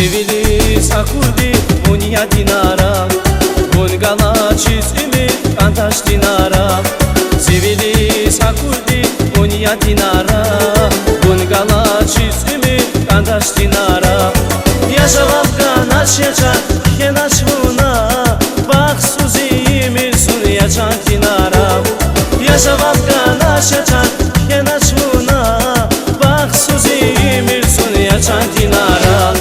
Civilis acudi unia dinara Gongala çizimi kantaş dinara Civilis acudi unia dinara Gongala çizimi kantaş dinara Yaşavam kanaş yaşa kenaş buna Bak suzimi sun yaşa dinara Yaşavam kanaş yaşa kenaş buna Bak suzimi sun yaşa dinara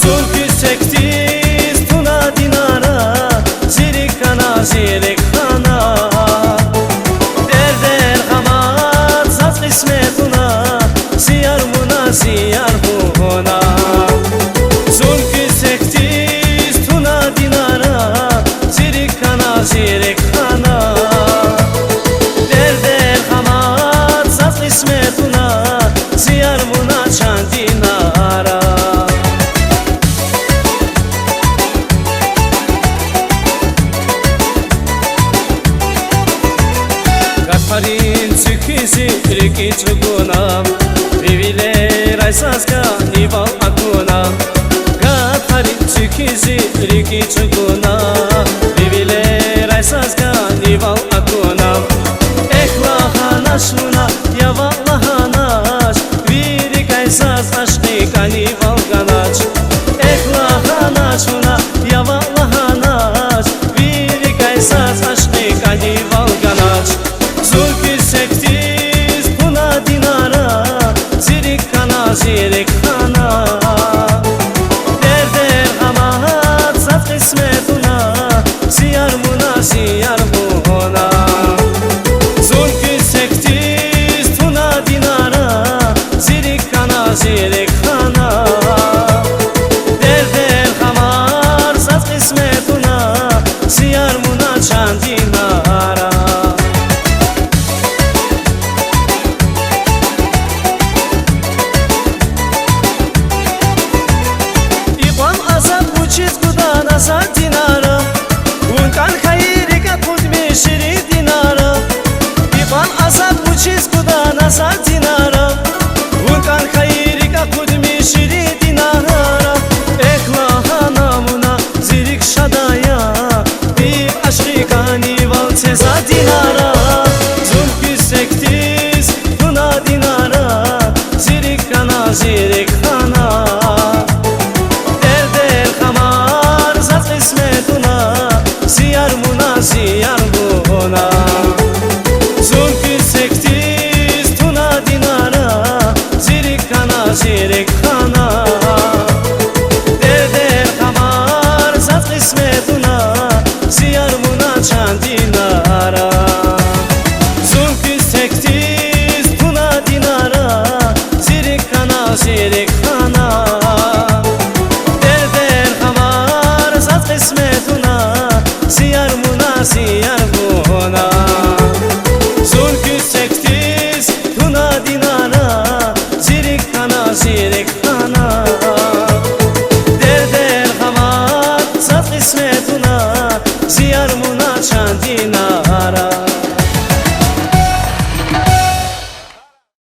Zulkü sektiz tuna dinara Zirik kana zirik kana Derder hamat saz kısmetuna Ziyar muna ziyar buhuna Zulkü sektiz tuna dinara Zirik kana zirik kana Derder hamat saz kısmetuna Ziyar muna çan dinara Harin tsukizi riki chuguna Vivile raisaska nival akuna Harin tsukizi riki chuguna Vivile raisaska nival akuna Ehla hanashuna yavala hanash Viri kaisas aşkı kanival ganaç Ehla hanashuna yavala hanash Viri kaisas aşkı kanival ganaç Zulkü sektiz puna dinara Zirik kana zirik kana Derder hamahat zat kısmetuna Ziyar muna ziyar buhuna Zulkü sektiz puna dinara Zirik kana zirik kana Derder hamar zat kısmetuna Ziyar muna çan dinara Nazar dinara Unkan khayrika kudmi shiri dinara Iban azab uchiz kuda nazar dinara Unkan khayrika kudmi shiri dinara Ekla hanamuna zirik shadaya Bir aşkı kanival teza dinara Zulkü sektiz tuna dinara Zirik kana zirik kana Ziyar muna ziyar buhuna Zulkü sektiz tuna dinara Zirik kana zirik kana